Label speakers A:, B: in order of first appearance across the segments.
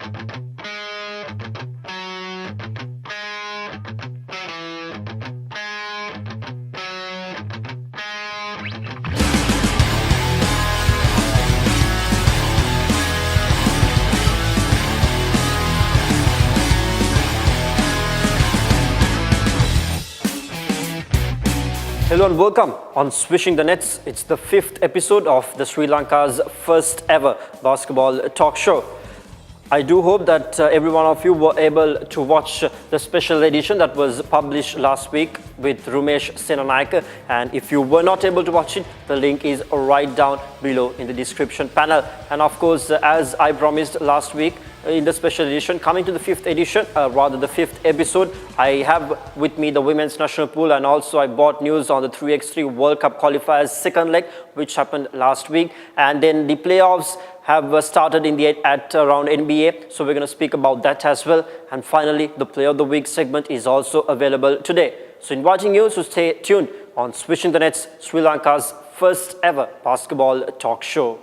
A: Hello and welcome on Swishing the Nets. It's the 5th episode of the Sri Lanka's first ever basketball talk show. I do hope that every one of you were able to watch the special edition that was published last week with Rumesh Senanayake, and if you were not able to watch it, the link is right down below in the description panel. And of course, as I promised last week, in the special edition, coming to the 5th edition, rather the 5th episode, I have with me the women's national pool, and also I brought news on the 3x3 World Cup qualifiers second leg, which happened last week, and then the playoffs have started at around NBA, so we're going to speak about that as well. And finally, the Player of the Week segment is also available today. So inviting you to stay tuned on Swishing the Nets, Sri Lanka's first ever basketball talk show.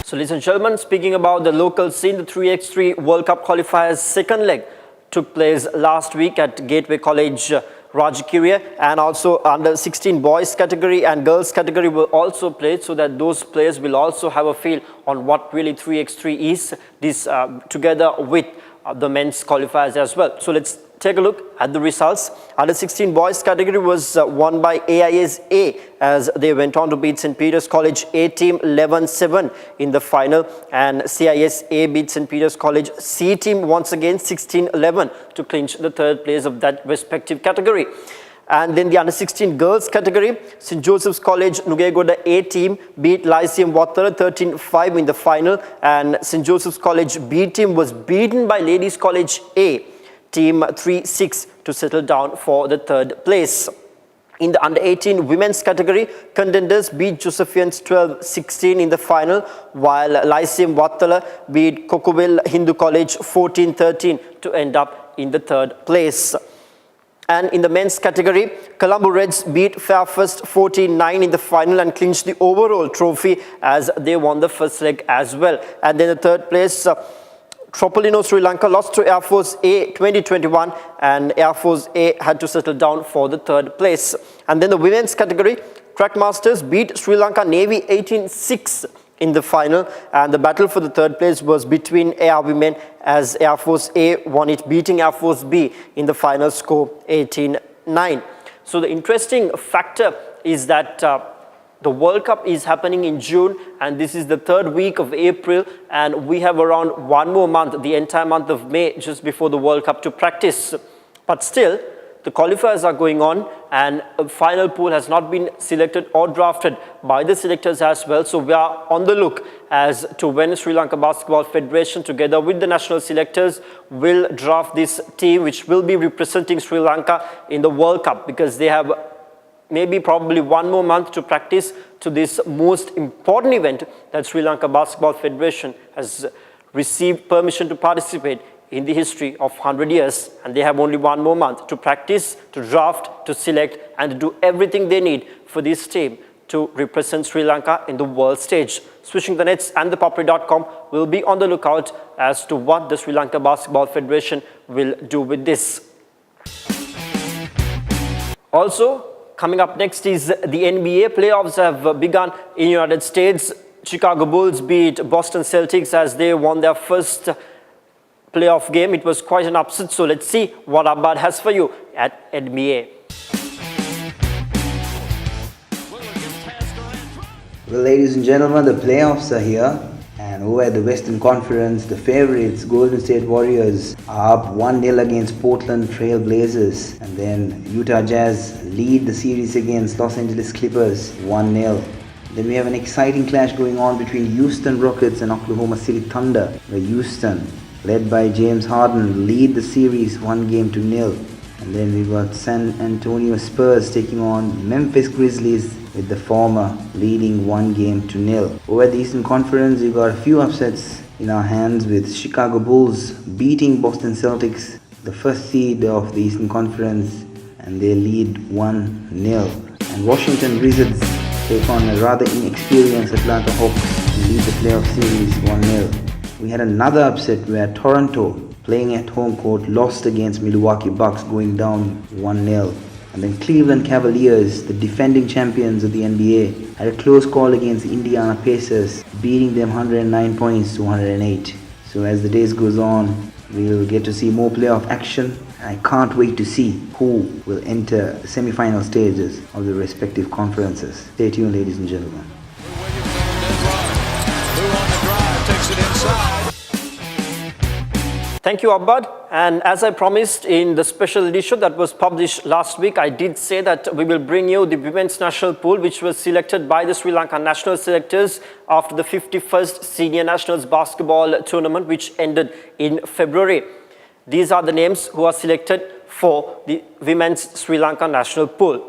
A: So ladies and gentlemen, speaking about the local scene, the 3x3 World Cup qualifiers second leg took place last week at Gateway College, Rajkiriya, and also under 16 boys category and girls category will also play, so that those players will also have a feel on what really 3x3 is, this together with the men's qualifiers as well. So let's take a look at the results. Under 16 boys category was won by AIS A as they went on to beat St. Peter's College A team 11-7 in the final, and CIS A beat St. Peter's College C team once again 16-11 to clinch the third place of that respective category. And then the under 16 girls category, St. Joseph's College Nugegoda A team beat Lyceum Watara 13-5 in the final, and St. Joseph's College B team was beaten by Ladies College A team 3-6 to settle down for the third place. In the under 18 women's category, contenders beat Josephians 12-16 in the final, while Lyceum Wattala beat Kokowil Hindu College 14-13 to end up in the third place. And in the men's category, Colombo Reds beat Fairfirst 14-9 in the final and clinched the overall trophy as they won the first leg as well. And then the third place, Tropolino Sri Lanka lost to Air Force A 2021, and Air Force A had to settle down for the third place. And then the women's category, Trackmasters beat Sri Lanka Navy 18-6 in the final, and the battle for the third place was between AR women as Air Force A won it, beating Air Force B in the final score 18-9. So the interesting factor is that the World Cup is happening in June, and this is the third week of April, and we have around one more month, the entire month of May, just before the World Cup to practice. But still, the qualifiers are going on, and a final pool has not been selected or drafted by the selectors as well. So we are on the look as to when Sri Lanka Basketball Federation, together with the national selectors, will draft this team which will be representing Sri Lanka in the World Cup, because they have maybe probably one more month to practice to this most important event that Sri Lanka Basketball Federation has received permission to participate in the history of 100 years. And they have only one more month to practice, to draft, to select, and to do everything they need for this team to represent Sri Lanka in the world stage. Swishing the Nets and ThePapare.com will be on the lookout as to what the Sri Lanka Basketball Federation will do with this. Also, coming up next is the NBA. Playoffs have begun in the United States. Chicago Bulls beat Boston Celtics as they won their first playoff game. It was quite an upset, so let's see what Abad has for you at NBA.
B: Well, ladies and gentlemen, the playoffs are here, and over at the Western Conference, the favorites, Golden State Warriors, are up 1-0 against Portland Trail Blazers, and then Utah Jazz lead the series against Los Angeles Clippers 1-0. Then we have an exciting clash going on between Houston Rockets and Oklahoma City Thunder, where Houston, led by James Harden, lead the series 1-0. And then we got San Antonio Spurs taking on Memphis Grizzlies, with the former leading 1-0. Over the Eastern Conference, we got a few upsets in our hands, with Chicago Bulls beating Boston Celtics, the first seed of the Eastern Conference, and they lead 1-0. And Washington Wizards take on a rather inexperienced Atlanta Hawks and lead the playoff series 1-0. we had another upset where Toronto, playing at home court, lost against Milwaukee Bucks, going down 1-0. And then Cleveland Cavaliers, the defending champions of the NBA, had a close call against the Indiana Pacers, beating them 109 points to 108. So as the days goes on, we'll get to see more playoff action. I can't wait to see who will enter the semi-final stages of the respective conferences. Stay tuned, ladies and gentlemen.
A: Thank you, Abbad. And as I promised in the special edition that was published last week, I did say that we will bring you the women's national pool, which was selected by the Sri Lanka national selectors after the 51st Senior Nationals Basketball Tournament, which ended in February. These are the names who are selected for the women's Sri Lanka national pool.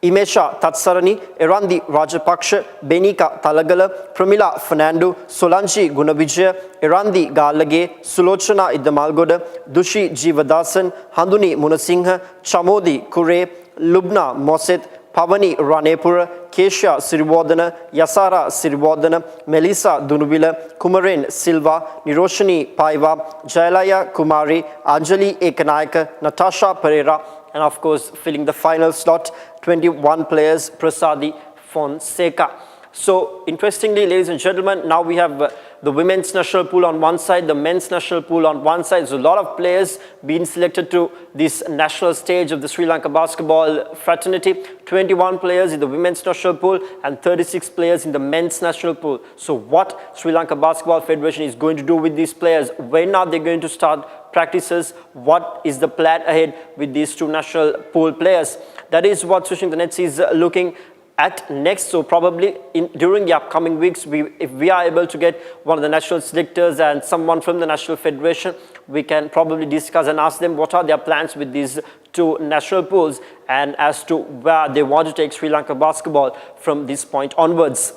A: Imesha Tatsarani, Erandi Rajapaksha, Benika Talagala, Pramila Fernando, Solanchi Gunavijaya, Erandi Galage, Sulochana Idamalgoda, Dushi Jivadasan, Handuni Munasingha, Chamodi Kure, Lubna Moset, Pavani Ranepura, Kesha Sirivardhana, Yasara Sirivardhana, Melissa Dunubila, Kumaren Silva, Niroshani Paiva, Jailaya Kumari, Anjali Ekanayaka, Natasha Pereira, and of course, filling the final slot, 21 players, Prasadi Fonseca. So, interestingly, ladies and gentlemen, now we have the women's national pool on one side, the men's national pool on one side. So, a lot of players being selected to this national stage of the Sri Lanka basketball fraternity. 21 players in the women's national pool and 36 players in the men's national pool. So, what Sri Lanka Basketball Federation is going to do with these players? When are they going to start practices? What is the plan ahead with these two national pool players? That is what Swishing the Nets is looking at next. So probably during the upcoming weeks, if we are able to get one of the national selectors and someone from the National Federation, we can probably discuss and ask them what are their plans with these two national pools and as to where they want to take Sri Lanka basketball from this point onwards.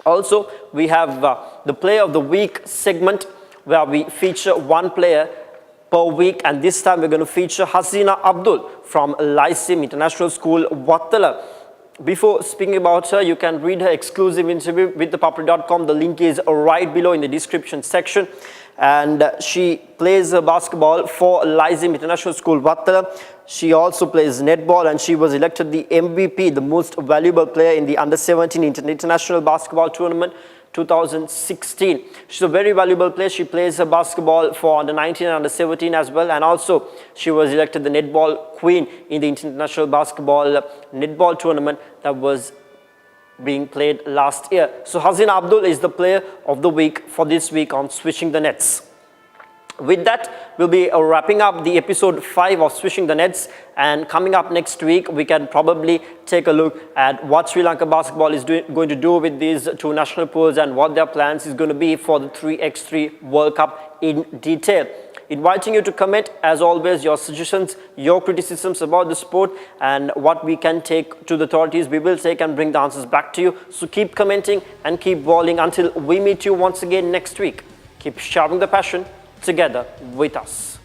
A: Also, we have the Player of the Week segment where we feature one player per week, and this time we're going to feature Hasina Abdul from Lyceum International School, Wattala. Before speaking about her, you can read her exclusive interview with ThePapare.com. The link is right below in the description section. And she plays basketball for Lyceum International School, Wattala. She also plays netball, and she was elected the MVP, the most valuable player in the Under-17 International Basketball Tournament 2016. She's a very valuable player. She plays basketball for Under-19 and Under-17 as well, and also she was elected the netball queen in the International Basketball Netball Tournament that was being played last year. So Hasina Abdul is the Player of the Week for this week on Swishing the Nets. With that, we'll be wrapping up the episode 5 of Swishing the Nets, and coming up next week, we can probably take a look at what Sri Lanka basketball is going to do with these two national pools and what their plans is going to be for the 3x3 World Cup in detail. Inviting you to comment, as always, your suggestions, your criticisms about the sport and what we can take to the authorities. We will take and bring the answers back to you. So keep commenting and keep bowling until we meet you once again next week. Keep sharing the passion together with us.